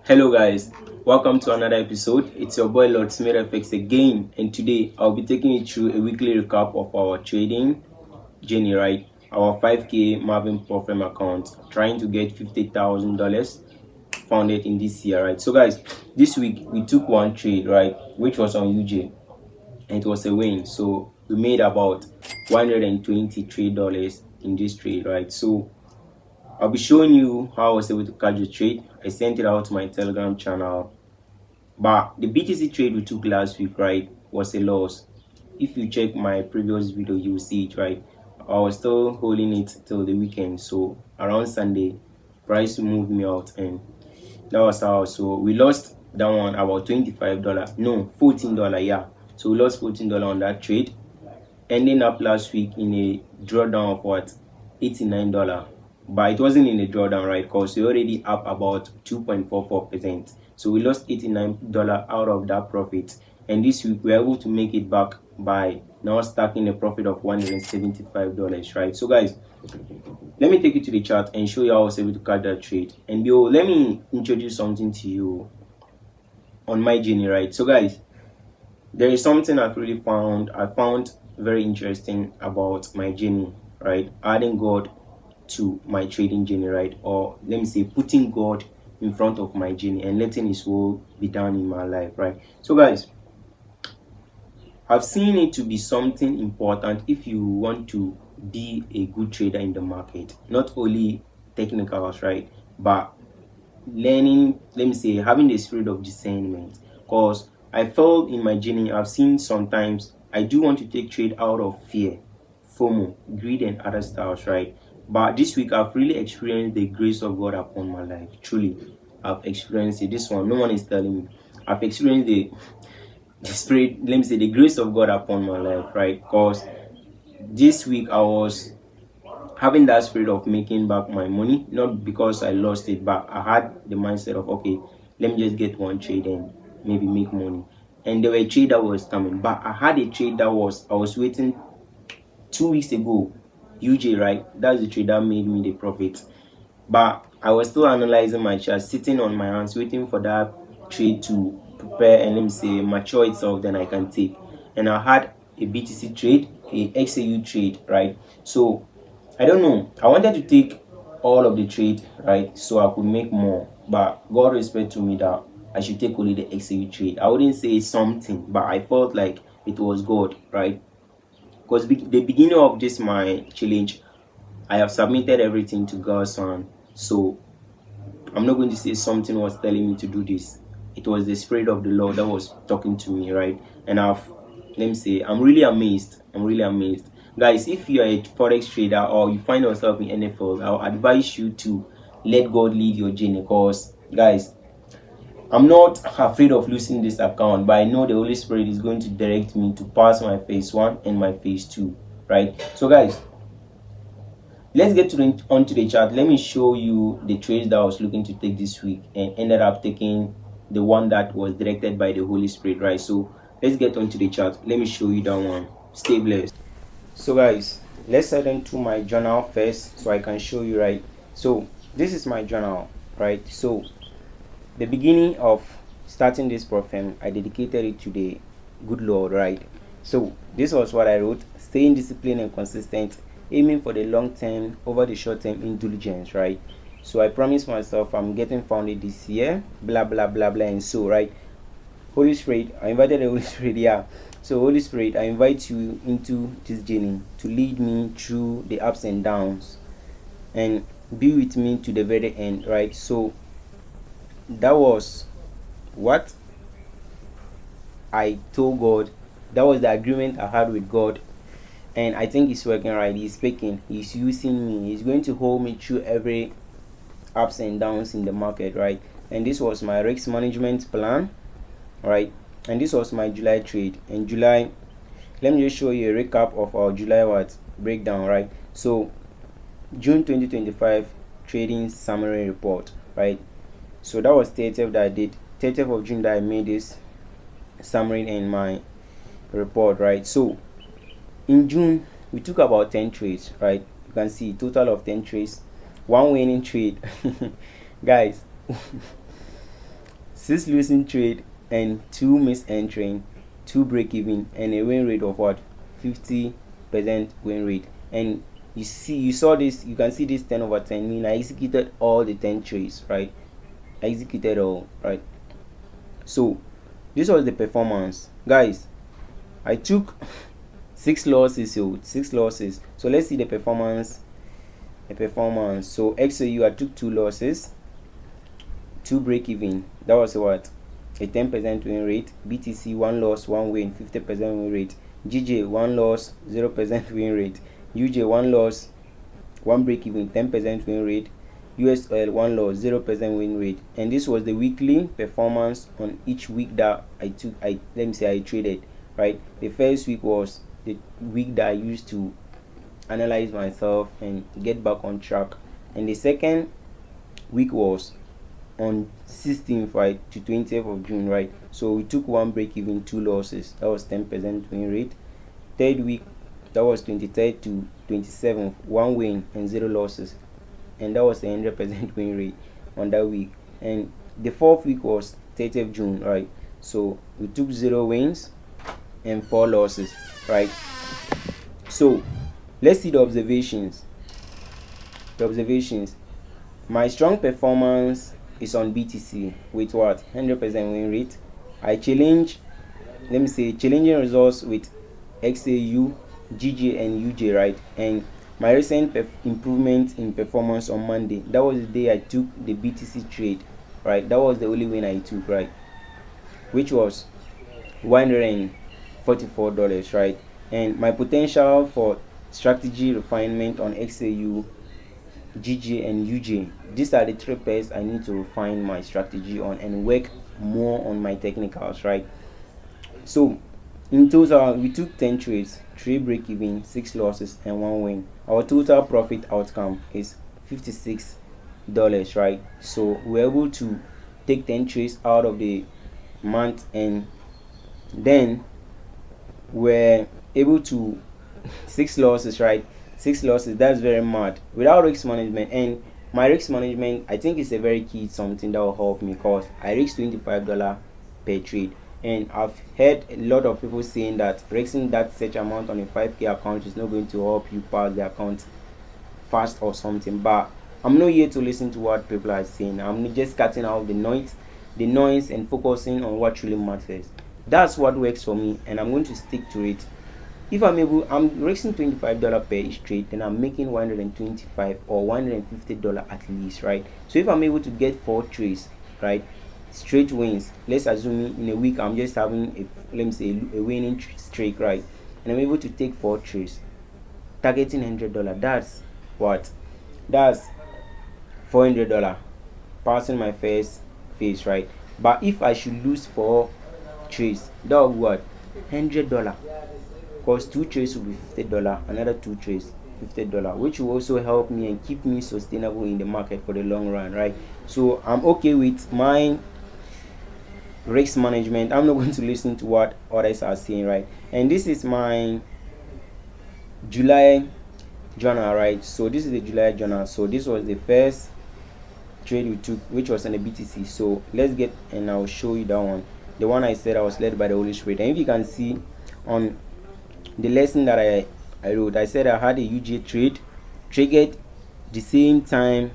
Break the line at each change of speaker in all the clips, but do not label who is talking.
Hello guys, welcome to another episode. It's your boy Lord Smith FX again, and today I'll be taking you through a weekly recap of our trading journey, right? Our 5k Marvin Prom account, trying to get $50,000 founded in this year, right? So guys, this week we took one trade, right, which was on UJ, and it was a win. So we made about $123 in this trade, right? So I'll be showing you how I was able to catch the trade. I sent it out to my Telegram channel. But the BTC trade we took last week, right, was a loss. If you check my previous video, you will see it, right? I was still holding it till the weekend. So around Sunday, price moved me out, and that was how. So we lost that one about $25. No, $14, yeah. So we lost $14 on that trade. Ending up last week in a drawdown of what? $89. But it wasn't in a drawdown, right? Because we're already up about 2.44%. So we lost $89 out of that profit. And this week we're able to make it back by now stacking a profit of $175, right? So guys, let me take you to the chart and show you how I was able to catch that trade. And let me introduce something to you on my journey, right? So guys, there is something I found very interesting about my journey, right? Adding God to my trading journey, right? Or let me say putting God in front of my journey and letting his will be done in my life, right? So guys, I've seen it to be something important if you want to be a good trader in the market. Not only technicals, right, but learning, let me say, having the spirit of discernment. Because I felt in my journey, I've seen sometimes I do want to take trade out of fear, FOMO, greed, and other styles, right? But this week I've really experienced the grace of God upon my life. Truly, I've experienced it. This one, no one is telling me. I've experienced the spirit, let me say, the grace of God upon my life, right? Because this week I was having that spirit of making back my money, not because I lost it, but I had the mindset of, okay, let me just get one trade and maybe make money. And there were a trade that was coming, but I had a trade that I was waiting 2 weeks ago. UJ, right? That's the trade that made me the profit. But I was still analyzing my chart, sitting on my hands, waiting for that trade to prepare and let me say mature itself, then I can take. And I had a BTC trade, a XAU trade, right? So I don't know. I wanted to take all of the trade, right, so I could make more. But God whispered to me that I should take only the XAU trade. I wouldn't say something, but I felt like it was God, right? Because the beginning of this my challenge, I have submitted everything to God's hand. So I'm not going to say something was telling me to do this. It was the Spirit of the Lord that was talking to me, right? And let me say, I'm really amazed. Guys, if you are a forex trader or you find yourself in NFL, I'll advise you to let God lead your journey. Because guys, I'm not afraid of losing this account, but I know the Holy Spirit is going to direct me to pass my phase 1 and my phase 2, right? So guys, Let's get onto the chart. Let me show you the trades that I was looking to take this week and ended up taking the one that was directed by the Holy Spirit, right? So let's get onto the chart. Let me show you that one. Stay blessed. So guys, let's head into my journal first so I can show you, right? So this is my journal, right? So the beginning of starting this program, I dedicated it to the good Lord, right? So this was what I wrote: staying disciplined and consistent, aiming for the long term over the short term indulgence, right? So I promised myself I'm getting founded this year, blah blah blah blah, and so, right? Holy Spirit, I invited the Holy Spirit, yeah. So Holy Spirit, I invite you into this journey to lead me through the ups and downs and be with me to the very end, right? So that was what I told God. That was the agreement I had with God, and I think it's working, right? He's speaking, he's using me, he's going to hold me through every ups and downs in the market, right? And this was my risk management plan, right? And this was my July trade. In July, let me just show you a recap of our July breakdown, right? So June 2025 trading summary report, right? So that was 30th that I did, 30th of June that I made this summary in my report, right? So in June we took about 10 trades, right? You can see total of 10 trades, one winning trade guys, 6 losing trade and 2 misentering, 2 break even, and a win rate of what, 50% win rate. And you saw this, you can see this 10/10 mean I executed all the 10 trades, right? I executed all, right? So this was the performance, guys. I took 6 losses, 6 losses. So let's see the performance. So XOU, I took 2 losses, 2 break even. That was what, a 10% win rate. BTC, 1 loss 1 win, 50% win rate. GJ, 1 loss 0% win rate. UJ, 1 loss 1 break even, 10% win rate. US oil, 1 loss 0% win rate. And this was the weekly performance on each week that I traded, right? The first week was the week that I used to analyze myself and get back on track, and the second week was on 16th, right, to 20th of June, right? So we took 1 break even, 2 losses, that was 10% win rate. Third week, that was 23rd to 27th, 1 win and 0 losses, and that was a 100% win rate on that week. And the fourth week was 30th June, right? So we took 0 wins and 4 losses, right? So let's see the observations. My strong performance is on BTC with what, 100% win rate. I challenging results with XAU, GJ and UJ, right? And my recent improvement in performance on Monday, that was the day I took the BTC trade, right? That was the only win I took, right? Which was $144, right? And my potential for strategy refinement on XAU, GJ and UJ, these are the 3 pairs I need to refine my strategy on and work more on my technicals, right? So in total we took 10 trades, 3 break even, 6 losses and 1 win. Our total profit outcome is $56, right? So we're able to take 10 trades out of the month, and then we're able to 6 losses, right? 6 losses, that's very mad without risk management. And my risk management, I think, is a very key something that will help me, because I risk $25 per trade, and I've heard a lot of people saying that risking that such amount on a 5k account is not going to help you pass the account fast or something. But I'm not here to listen to what people are saying. I'm just cutting out the noise and focusing on what really matters. That's what works for me, and I'm going to stick to it. If I'm risking $25 per each trade, then I'm making $125 or $150 at least, right? So if I'm able to get 4 trades, right, straight wins, let's assume in a week I'm just having a winning streak, right, and I'm able to take 4 trades targeting $100, that's what, that's $400 passing my first phase, right? But if I should lose 4 trades, that would be what, $100, because 2 trades will be $50, another 2 trades $50, which will also help me and keep me sustainable in the market for the long run, right? So I'm okay with my risk management. I'm not going to listen to what others are saying, right? And this is my July journal, right? So this is the July journal. So this was the first trade we took, which was on the BTC. So let's get, and I'll show you that one, the one I said I was led by the Holy Spirit. And if you can see on the lesson that I wrote, I said I had a UJ trade triggered the same time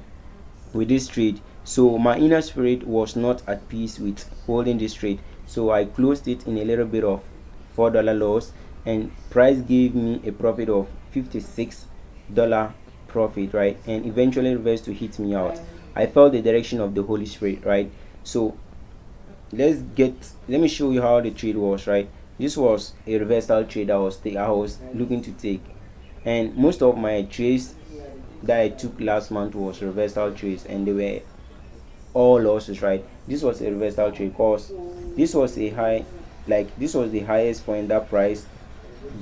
with this trade. So my inner spirit was not at peace with holding this trade, so I closed it in a little bit of $4 loss, and price gave me a profit of $56 profit, right? And eventually reversed to hit me out. I felt the direction of the Holy Spirit, right? So let me show you how the trade was, right? This was a reversal trade I was looking to take, and most of my trades that I took last month was reversal trades, and they were all losses, right? This was a reversal trade because this was a high, like this was the highest point that price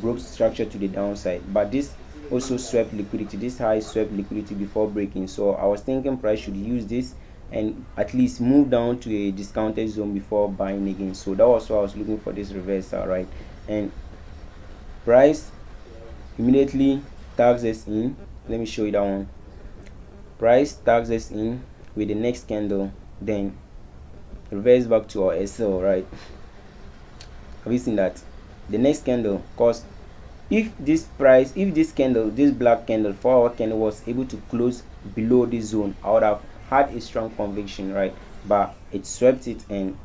broke structure to the downside, but this also swept liquidity. This high swept liquidity before breaking, so I was thinking price should use this and at least move down to a discounted zone before buying again. So that was why I was looking for this reversal, right? And price immediately tags us in. Let me show you that one. Price tags us in with the next candle, then reverse back to our SL, right? Have you seen that? The next candle, because if this candle, this black candle, 4-hour candle, was able to close below this zone, I would have had a strong conviction, right? But it swept it and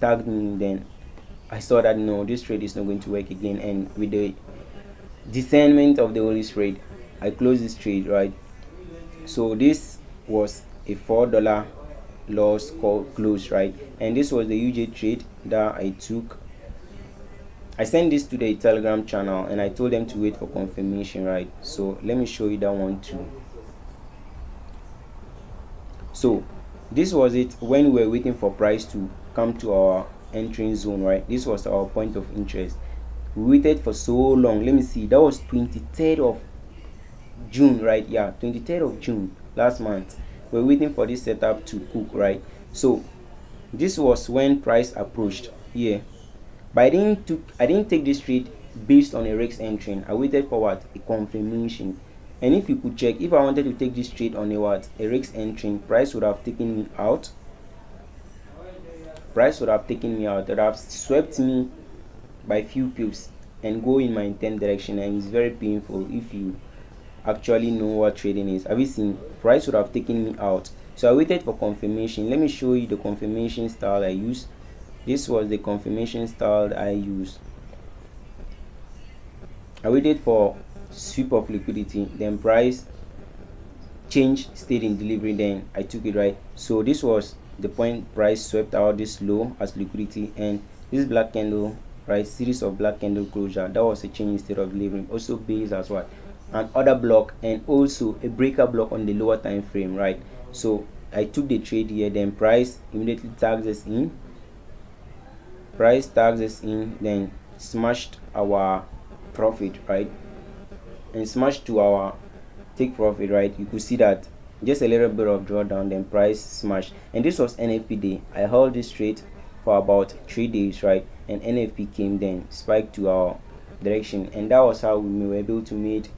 tagged me. Then I saw that no, this trade is not going to work again, and with the discernment of the Holy Spirit, I closed this trade, right? So this was a $4 loss close, right? And this was the UJ trade that I took. I sent this to the Telegram channel and I told them to wait for confirmation, right? So let me show you that one too. So this was it when we were waiting for price to come to our entering zone, right? This was our point of interest. We waited for so long. Let me see, that was 23rd of June, right? Yeah, 23rd of June last month. We're waiting for this setup to cook, right? So this was when price approached here, but I didn't take this trade based on a risk entry. I waited for what? A confirmation. And if you could check, if I wanted to take this trade on a risk entry, price would have taken me out. Price would have taken me out. It would have swept me by few pips and go in my intent direction, and it's very painful if you actually know what trading is. Have you seen? Price would have taken me out. So I waited for confirmation. Let me show you the confirmation style I used. This was the confirmation style I used. I waited for sweep of liquidity, then price change, stayed in delivery, then I took it, right? So this was the point price swept out this low as liquidity, and this black candle, right, series of black candle closure, that was a change instead of delivering. Also based as what? An order block and also a breaker block on the lower time frame, right? So I took the trade here, then price immediately tags us in. Price tags us in, then smashed our profit, right? And smashed to our take profit, right? You could see that just a little bit of drawdown, then price smashed. And this was NFP day. I held this trade for about 3 days, right? And NFP came, then spiked to our direction, and that was how we were able to make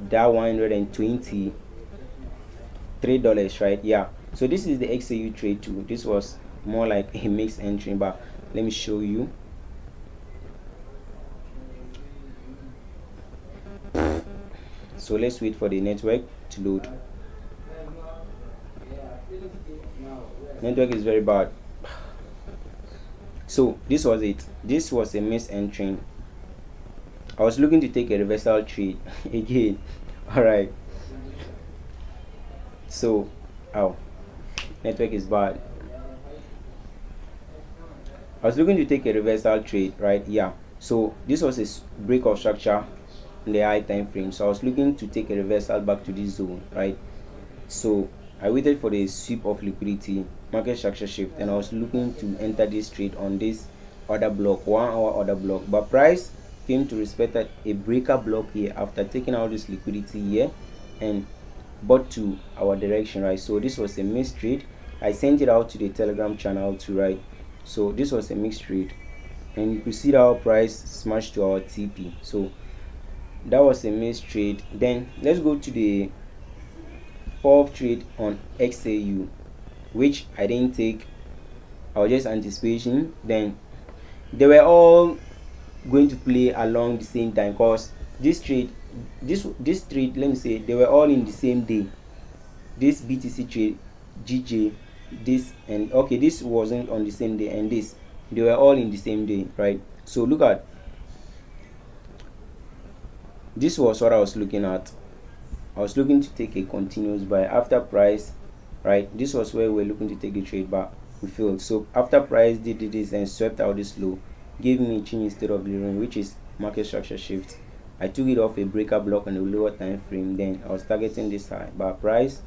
that $123, right? Yeah. So this is the XAU trade too. This was more like a mixed entry, but let me show you. So let's wait for the network to load. Network is very bad. So this was it. This was a missed entry. I was looking to take a reversal trade again. All right. So, network is bad. I was looking to take a reversal trade, right? Yeah. So this was a break of structure in the high time frame. So I was looking to take a reversal back to this zone, right? So I waited for the sweep of liquidity, market structure shift, and I was looking to enter this trade on this order block, 1 hour order block. But price came to respect a breaker block here after taking out this liquidity here and bought to our direction, right? So this was a mixed trade. I sent it out to the Telegram channel too, right? So this was a mixed trade, and you could see that our price smashed to our TP. So that was a mixed trade. Then let's go to the fourth trade on XAU, which I didn't take. I was just anticipating. Then they were all going to play along the same time, because this trade, let me say, they were all in the same day. This BTC trade, GJ, this, and okay, this wasn't on the same day, and this, they were all in the same day, right? So look at this. Was what I was looking at. I was looking to take a continuous buy after price, right? This was where we're looking to take a trade, but we failed. So after price did this and swept out this low, gave me a change instead of delivering, which is market structure shift. I took it off a breaker block on the lower time frame. Then I was targeting this high, but price,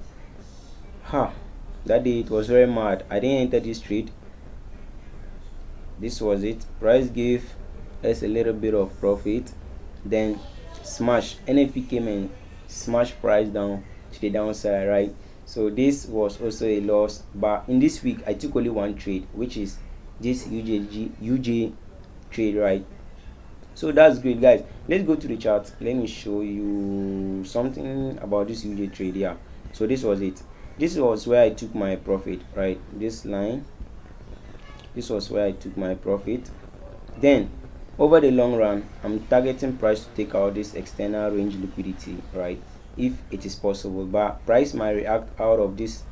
that day it was very mad. I didn't enter this trade. This was it. Price gave us a little bit of profit, then smash. NFP came and smashed price down to the downside, right? So this was also a loss. But in this week I took only one trade, which is this UJ trade, right? So that's great, guys. Let's go to the chart. Let me show you something about this UJ trade. Yeah, so this was it. This was where I took my profit, right? This line, this was where I took my profit. Then over the long run, I'm targeting price to take out this external range liquidity, right, if it is possible. But price might react out of this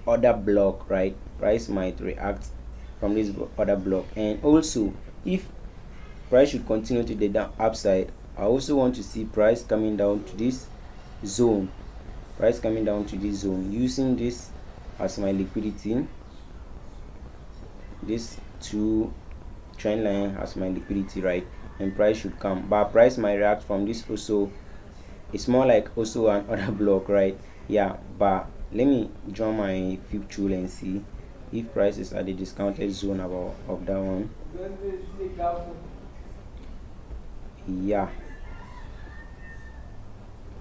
other block, right? Price might react from this other block. And also, if price should continue to the upside, I also want to see price coming down to this zone, price coming down to this zone, using this as my liquidity. This two trend line as my liquidity, right? And price should come, but price might react from this also. It's more like also another block, right? Yeah, but let me draw my fib tool and see if price is at the discounted zone of that one.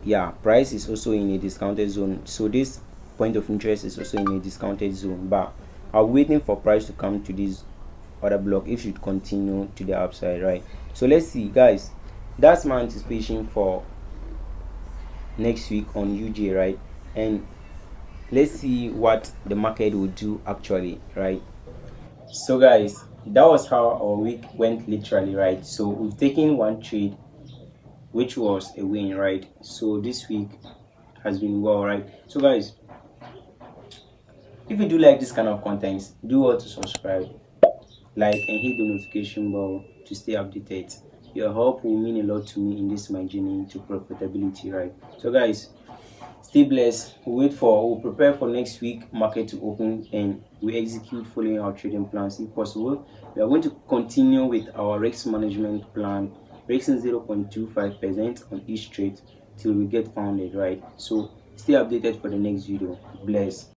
Yeah, price is also in a discounted zone, so this point of interest is also in a discounted zone. But I'm waiting for price to come to this other block if it continue to the upside, right? So let's see, guys. That's my anticipation for next week on UJ, right? And let's see what the market will do actually, right? So guys, that was how our week went literally, right? So we've taken one trade, which was a win, right? So this week has been well, right? So guys, if you do like this kind of content, do well to subscribe, like, and hit the notification bell to stay updated. Your help will mean a lot to me in this my journey to profitability, right? So guys, stay blessed. We'll prepare for next week market to open, and we execute following our trading plans if possible. We are going to continue with our risk management plan, risking 0.25% on each trade till we get founded, right? So stay updated for the next video. Bless.